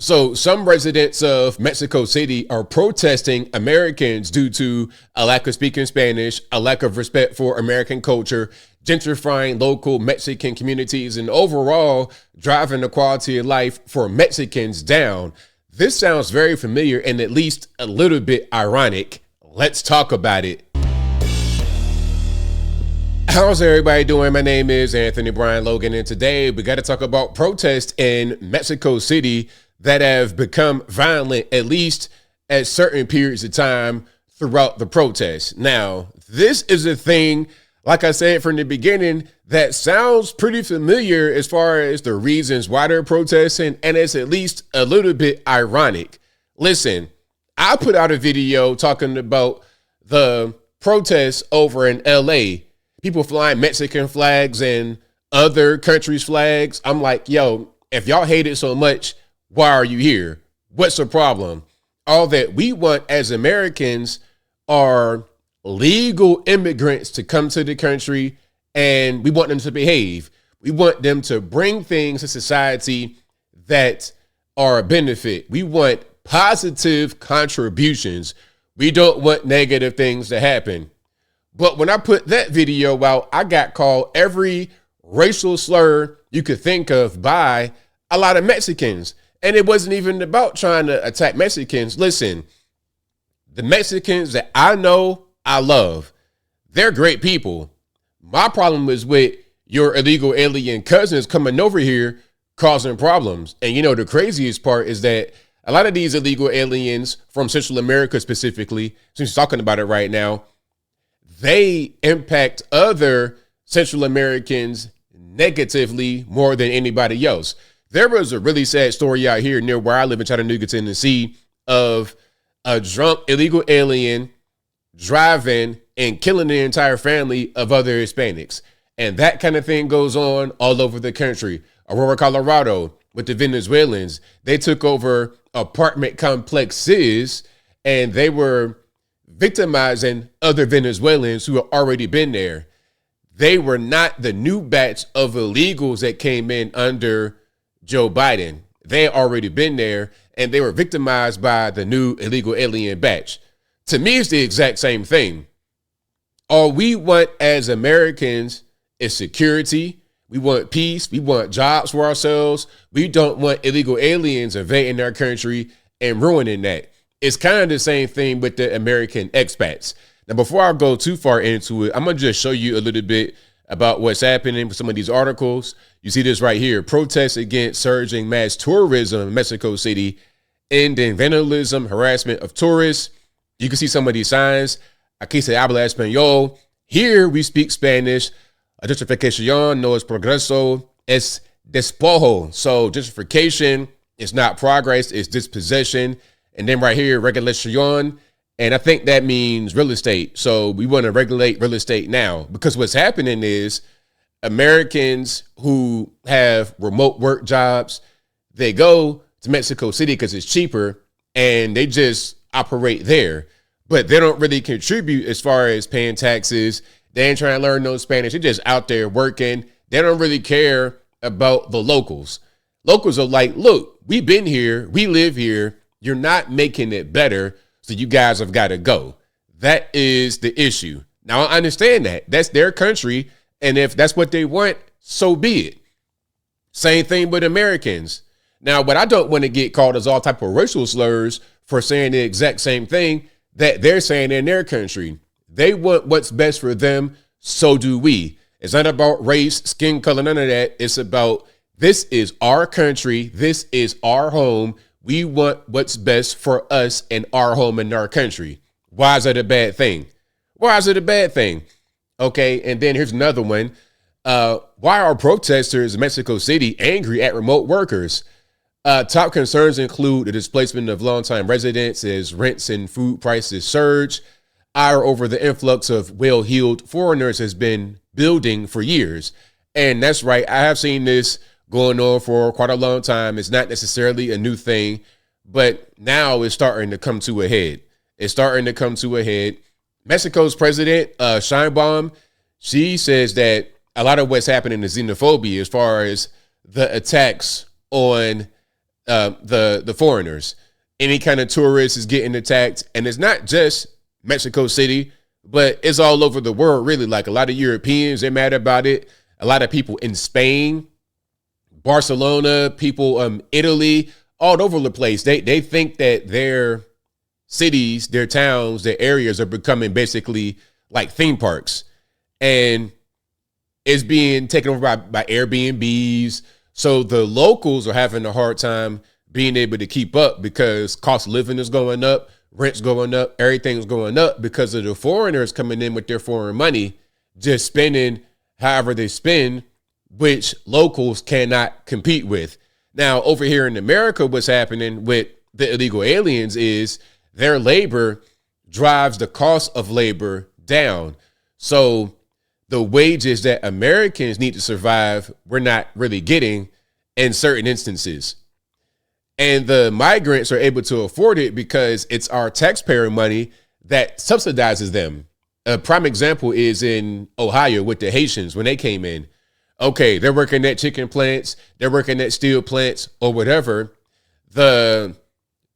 So some residents of Mexico City are protesting Americans due to a lack of speaking Spanish, a lack of respect for American culture, gentrifying local Mexican communities, and overall driving the quality of life for Mexicans down. This sounds very familiar and at least a little bit ironic. Let's talk about it. How's everybody doing? My name is Anthony Brian Logan, and today we got to talk about protests in Mexico City that have become violent, at least at certain periods of time throughout the protests. Now, this is a thing, like I said from the beginning, that sounds pretty familiar as far as the reasons why they're protesting, and it's at least a little bit ironic. Listen, I put out a video talking about the protests over in LA, people flying Mexican flags and other countries' flags. I'm like, yo, if y'all hate it so much, why are you here? What's the problem? All that we want as Americans are legal immigrants to come to the country, and we want them to behave. We want them to bring things to society that are a benefit. We want positive contributions. We don't want negative things to happen. But when I put that video out, I got called every racial slur you could think of by a lot of Mexicans. And it wasn't even about trying to attack Mexicans. Listen, the Mexicans that I know, I love. They're great people. My problem is with your illegal alien cousins coming over here causing problems. And you know, the craziest part is that a lot of these illegal aliens from Central America specifically, since you're talking about it right now, they impact other Central Americans negatively more than anybody else. There was a really sad story out here near where I live in Chattanooga, Tennessee, of a drunk illegal alien driving and killing the entire family of other Hispanics. And that kind of thing goes on all over the country. Aurora, Colorado, with the Venezuelans, they took over apartment complexes and they were victimizing other Venezuelans who had already been there. They were not the new batch of illegals that came in under Joe Biden. They had already been there and they were victimized by the new illegal alien batch. To me, it's the exact same thing. All we want as Americans is security. We want peace. We want jobs for ourselves. We don't want illegal aliens invading our country and ruining that. It's kind of the same thing with the American expats. Now, before I go too far into it, I'm going to just show you a little bit about what's happening with some of these articles. You see this right here: protests against surging mass tourism in Mexico City, ending vandalism, harassment of tourists. You can see some of these signs. Aquí se habla español. Here we speak Spanish. Gentrificación no es progreso, es despojo. So gentrification is not progress, it's dispossession. And then right here, regulación. And I think that means real estate. So we want to regulate real estate now, because what's happening is Americans who have remote work jobs, they go to Mexico City because it's cheaper and they just operate there, but they don't really contribute as far as paying taxes. They ain't trying to learn no Spanish. They're just out there working. They don't really care about the locals. Locals are like, look, we've been here. We live here. You're not making it better. So you guys have got to go. That is the issue. Now, I understand that. That's their country. And if that's what they want, so be it. Same thing with Americans. Now, but I don't want to get called as all type of racial slurs for saying the exact same thing that they're saying in their country. They want what's best for them. So do we. It's not about race, skin color, none of that. It's about, this is our country. This is our home. We want what's best for us and our home and our country. Why is that a bad thing? Why is it a bad thing? Okay, and then here's another one. Why are protesters in Mexico City angry at remote workers? Top concerns include the displacement of longtime residents as rents and food prices surge. Ire over the influx of well-heeled foreigners has been building for years. And that's right. I have seen this going on for quite a long time. It's not necessarily a new thing, but now it's starting to come to a head. It's starting to come to a head. Mexico's president, Sheinbaum, she says that a lot of what's happening is xenophobia as far as the attacks on the foreigners. Any kind of tourist is getting attacked, and it's not just Mexico City, but it's all over the world. Really, like a lot of Europeans, they're mad about it. A lot of people in Spain, Barcelona, people Italy, all over the place. They think that their cities, their towns, their areas are becoming basically like theme parks, and it's being taken over by Airbnbs. So the locals are having a hard time being able to keep up because cost of living is going up, rent's going up, everything's going up because of the foreigners coming in with their foreign money, just spending however they spend, which locals cannot compete with. Now, over here in America, what's happening with the illegal aliens is their labor drives the cost of labor down. So the wages that Americans need to survive, we're not really getting in certain instances. And the migrants are able to afford it because it's our taxpayer money that subsidizes them. A prime example is in Ohio with the Haitians when they came in. Okay, they're working at chicken plants, they're working at steel plants or whatever. The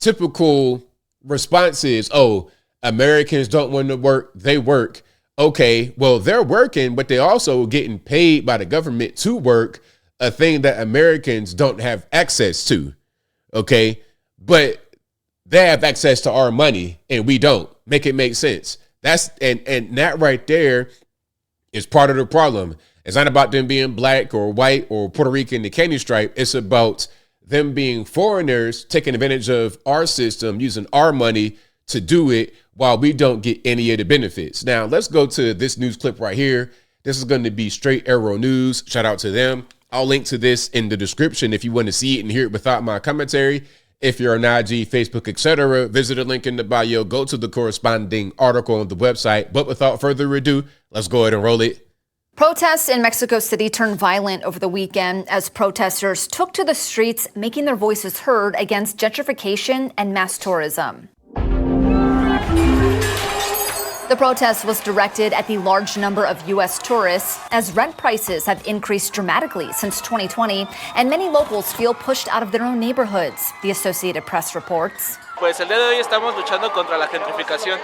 typical response is, oh, Americans don't want to work, they work. Okay, well, they're working, but they're also getting paid by the government to work, a thing that Americans don't have access to. Okay, but they have access to our money and we don't. Make it make sense. That's and that right there is part of the problem. It's not about them being black or white or Puerto Rican, the candy stripe. It's about them being foreigners, taking advantage of our system, using our money to do it while we don't get any of the benefits. Now, let's go to this news clip right here. This is going to be Straight Arrow News. Shout out to them. I'll link to this in the description if you want to see it and hear it without my commentary. If you're on IG, Facebook, etc., visit the link in the bio. Go to the corresponding article on the website. But without further ado, let's go ahead and roll it. Protests in Mexico City turned violent over the weekend as protesters took to the streets, making their voices heard against gentrification and mass tourism. The protest was directed at the large number of U.S. tourists as rent prices have increased dramatically since 2020, and many locals feel pushed out of their own neighborhoods, the Associated Press reports. Pues el día de hoy estamos luchando contra la gentrificación.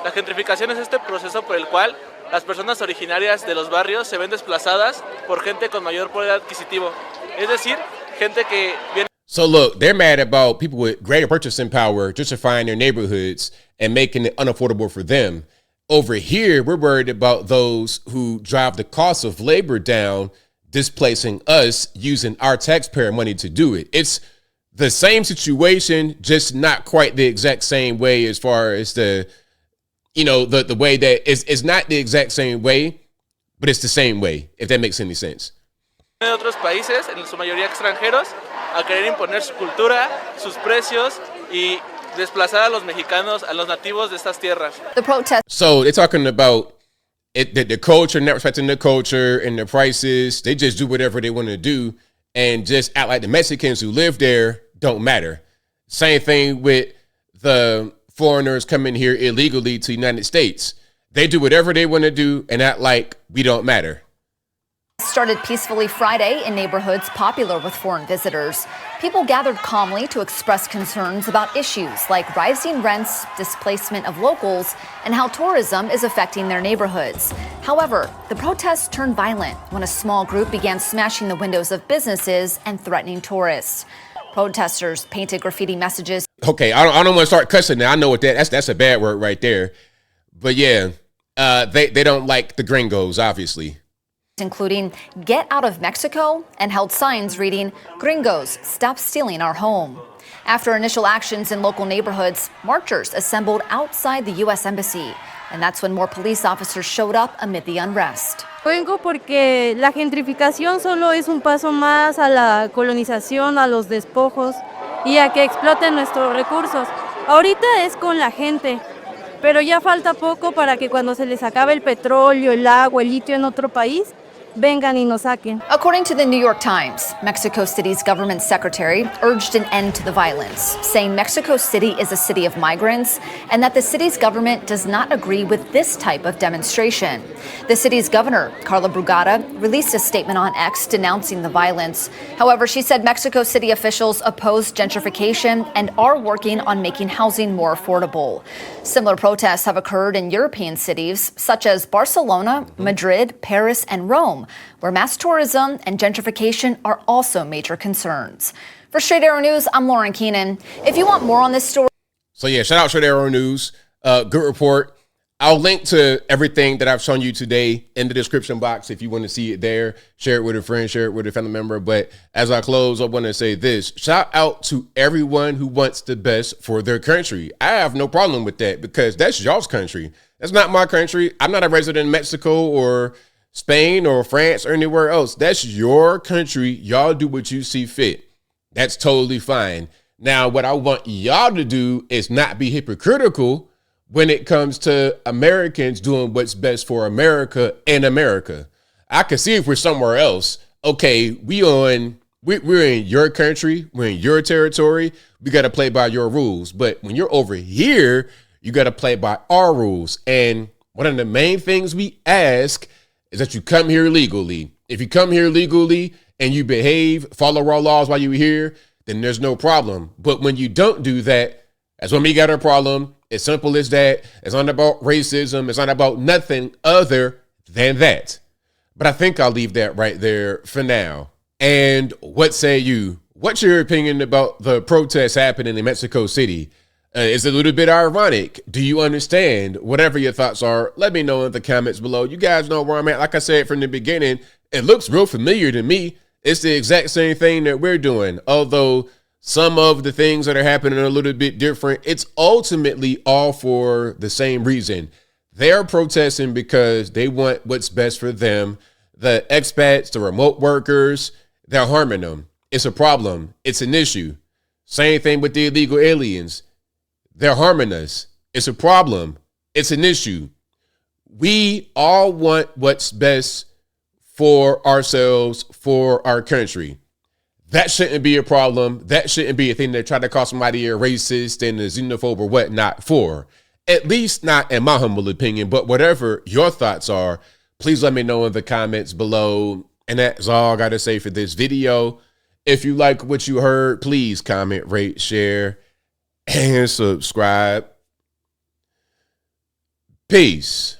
La gentrificación es este proceso por el cual las personas originarias de los barrios se ven desplazadas por gente con mayor poder adquisitivo. Es decir, gente que viene. So look, they're mad about people with greater purchasing power justifying their neighborhoods and making it unaffordable for them. Over here, we're worried about those who drive the cost of labor down, displacing us using our taxpayer money to do it. It's the same situation, just not quite the exact same way as far as the way that it's not the exact same way, but it's the same way, if that makes any sense. De otros países, en su mayoría extranjeros, a querer imponer su cultura, sus precios y desplazar a los mexicanos, a los nativos de estas tierras. The protest. So they're talking about the culture, not respecting the culture and the prices. They just do whatever they want to do and just act like the Mexicans who live there don't matter. Same thing with the foreigners coming here illegally to the United States. They do whatever they want to do and act like we don't matter. Started peacefully Friday in neighborhoods popular with foreign visitors. People gathered calmly to express concerns about issues like rising rents, displacement of locals, and how tourism is affecting their neighborhoods. However, the protests turned violent when a small group began smashing the windows of businesses and threatening tourists. Protesters painted graffiti messages. Okay, I don't want to start cussing now. I know what that's a bad word right there. But yeah, they don't like the gringos, obviously. Including "Get out of Mexico" and held signs reading "Gringos, stop stealing our home." After initial actions in local neighborhoods, marchers assembled outside the U.S. Embassy. And that's when more police officers showed up amid the unrest. Vengo porque la gentrificación solo es un paso más a la colonización, a los despojos y a que exploten nuestros recursos. Ahorita es con la gente, pero ya falta poco para que cuando se les acabe el petróleo, el agua, el litio en otro país, vengan y nos saquen. According to the New York Times, Mexico City's government secretary urged an end to the violence, saying Mexico City is a city of migrants and that the city's government does not agree with this type of demonstration. The city's governor, Carla Brugada, released a statement on X denouncing the violence. However, she said Mexico City officials oppose gentrification and are working on making housing more affordable. Similar protests have occurred in European cities such as Barcelona, Madrid, Paris, and Rome, where mass tourism and gentrification are also major concerns. For Straight Arrow News, I'm Lauren Keenan. If you want more on this story. So yeah, shout out Straight Arrow News. Good report. I'll link to everything that I've shown you today in the description box if you want to see it there. Share it with a friend, share it with a family member. But as I close, I want to say this. Shout out to everyone who wants the best for their country. I have no problem with that because that's y'all's country. That's not my country. I'm not a resident in Mexico or Spain or France or anywhere else. That's your country. Y'all do what you see fit. That's totally fine. Now, what I want y'all to do is not be hypocritical when it comes to Americans doing what's best for America in America. I can see if we're somewhere else. Okay, we're in your country, we're in your territory, we got to play by your rules. But when you're over here, you got to play by our rules. And one of the main things we ask is that you come here legally. If you come here legally and you behave, follow our laws while you're here, then there's no problem. But when you don't do that, that's when we got a problem. It's simple as that. It's not about racism. It's not about nothing other than that. But I think I'll leave that right there for now. And what say you? What's your opinion about the protests happening in Mexico City? Is it a little bit ironic? Do you understand? Whatever your thoughts are, let me know in the comments below. You guys know where I'm at. Like I said from the beginning, it looks real familiar to me. It's the exact same thing that we're doing. Although some of the things that are happening are a little bit different, it's ultimately all for the same reason. They're protesting because they want what's best for them. The expats, the remote workers, they're harming them. It's a problem. It's an issue. Same thing with the illegal aliens. They're harming us. It's a problem. It's an issue. We all want what's best for ourselves, for our country. That shouldn't be a problem. That shouldn't be a thing that try to call somebody a racist and a xenophobe or whatnot for. At least not in my humble opinion, but whatever your thoughts are, please let me know in the comments below. And that's all I got to say for this video. If you like what you heard, please comment, rate, share, and subscribe. Peace.